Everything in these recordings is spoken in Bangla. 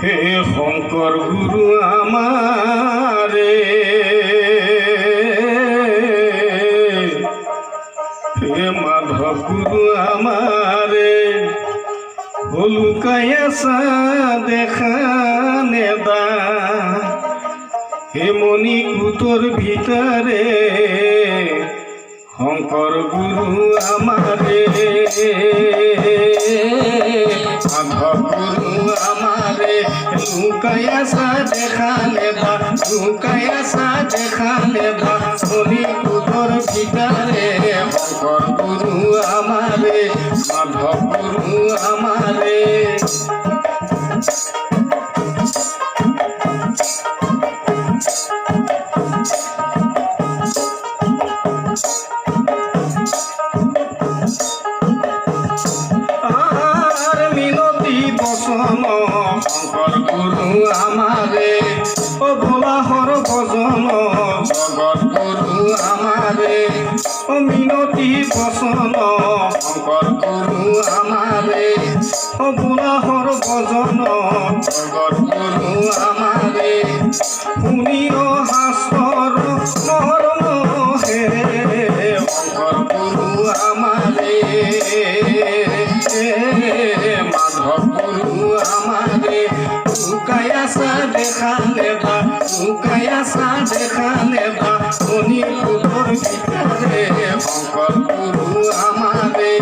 হে শঙ্কর গুরু আমারে, হে মাধব গুরু আমারে, হলুকায়াসা দেখা নেদা, হে মণিকূটর ভিতরে শঙ্কর গুরু আমারে, মাধব গুরু আমারে, লুকায়াসা দেখা নেদা, লুকায়াসা দেখা নেদা, মণিকূটর ভিতরে শঙ্কর গুরু আমারে, মাধব গুরু আমারে। শঙ্কর গুরু আমারে, ও ভোলা হর ভজন জগৎ গুরু আমারে, ও মিনতি বসন শঙ্কর গুরু আমারে, ও ভোলা হর ভজন জগৎ গুরু আমারে, শুনিও শাস্ত্ৰৰ মৰম হে শঙ্কর গুরু আমারে, মাধব গুরু আমারে, লুকায়াসা দেখা নেবা, লুকায়াসা দেখা নেবা, মণিকূটর ভিতরে শঙ্কর গুরু আমারে।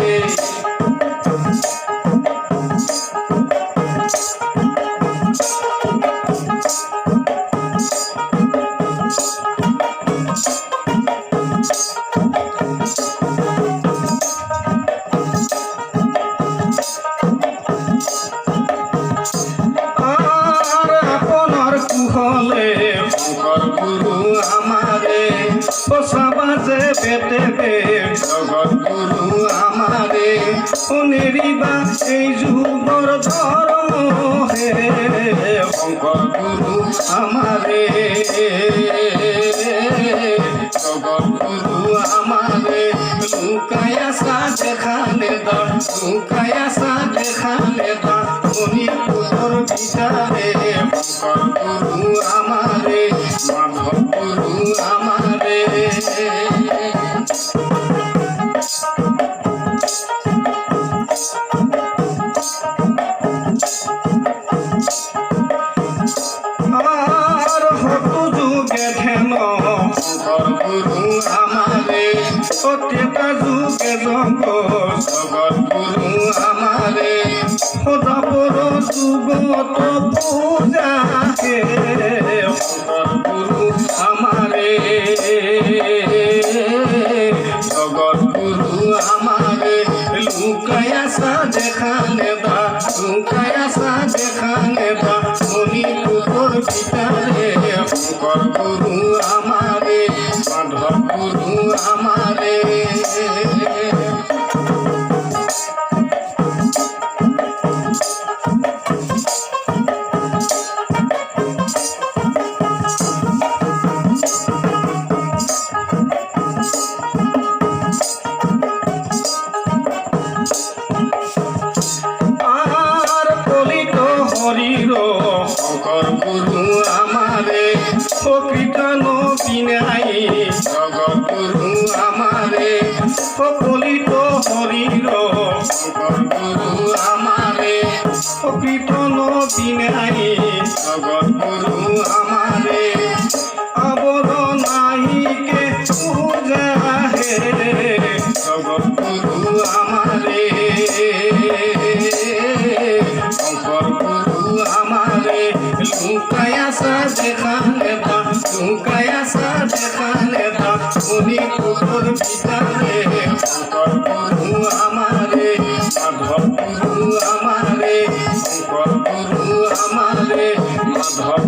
শঙ্কর গুরু আমারে, ও সবাজে বেটেবে জগৎ গুরু আমারে, ও নেরিবা এই যুগর ধর্ম হে শঙ্কর গুরু আমারে, জগৎ গুরু আমারে, লুকায়াসা দেখা নেদা, লুকায়াসা দেখা নেদা, মণিকূটর ভিতরে শঙ্কর গুরু আমারে, মাধব গুরু আমারে। আর হতু যুগে ধ্যান শঙ্কর গুরু আমারে, ও ত্রেতা যুগে জগ জগৎ গুরু আমারে, ও দ্বাপর যুগত পূজা হে শঙ্কর গুরু আমারে, জগৎ গুরু আমারে, লুকায়াসা দেখা নেবা, লুকায়াসা দেখা নেবা, মণিকূটর ভিতরে শঙ্কর গুরু আমারে, মাধব গুরু আমারে। হরির শঙ্কর গুরু আমারে, ও কীর্তন বিনাই জগৎ গুরু আমারে, ও কলিত হরির শঙ্কর গুরু আমারে, ও কীর্তন বিনাই জগৎ গুরু আমারে, আবর নাহিকে পূজা হে জগৎ গুরু আমারে, শঙ্কর গুরু আমারে, লুকায়াসা দেখা নেবা, লুকায়াসা দেখা নেবা, মণিকূটর ভিতরে শঙ্কর গুরু আমারে, মাধব গুরু আমারে, শঙ্কর গুরু আমারে, মাধব